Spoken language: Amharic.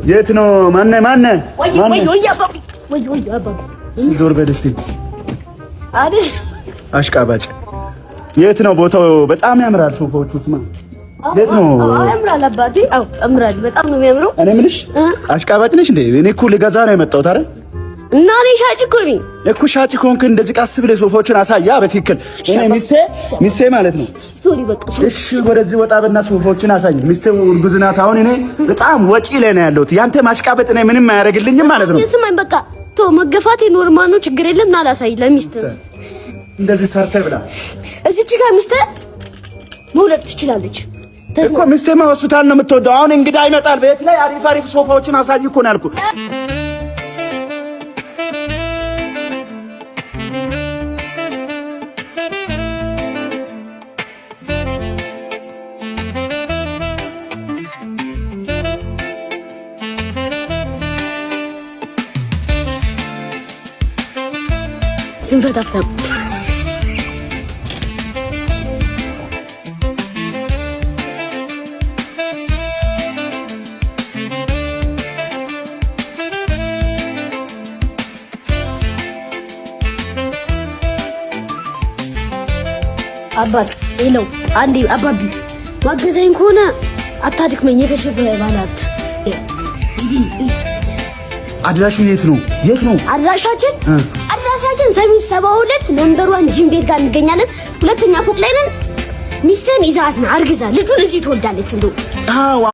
የት ነው? ማነ ወይ አባቢ ወይ አባቢ ዞር በል እስቲ አይደል አሽቃባጭ የት ነው ቦታው? በጣም ያምራል ሶፋዎቹማ። የት ነው? ያምራል አባቴ። አው ያምራል፣ በጣም ነው የሚያምረው። እኔ የምልሽ አሽቃባጭ ነሽ እንዴ? እኔ እኮ ልገዛ ነው የመጣሁት አይደል? እና እኔ ሻጭ እኮ ነኝ እኮ። ሻጭ ከሆንክ እንደዚህ ቃስ ብለህ ሶፋዎችን አሳያ በትክክል። እኔ ሚስቴ ማለት ነው። ስቶሪ በቃ እሺ፣ ወደዚህ ወጣ በና ሶፋዎችን አሳይ። ሚስቴ እርጉዝ ናት። አሁን እኔ በጣም ወጪ ላይ ነው ያለሁት። ያንተ ማሽቃበጥ እኔ ምንም አያደርግልኝም ማለት ነው። ስማኝ በቃ ቶ መገፋቴ ኖርማል ነው፣ ችግር የለም። ና ላሳይ ለሚስት እንደዚህ ሰርተህ ብላ። እዚች ጋር ሚስት መውለድ ትችላለች እኮ። ሚስቴማ ሆስፒታል ነው የምትወደው። አሁን እንግዳ ይመጣል ቤት ላይ አሪፍ ሶፋዎችን አሳይ እኮ ነው ያልኩት። ስንፈታፍታ አባት ይለው አንዴ አባቢ ማገዘኝ ከሆነ አታድክመኝ። የከሸፈ ባላት አድራሹ የት ነው? አድራሻችን ሰሚት 72 ነምበር 1 ጂም ቤት ጋር እንገኛለን። ሁለተኛ ፎቅ ላይ ነን። ሚስትን ይዛትና አርግዛ ልጁን እዚህ ትወልዳለች እንደው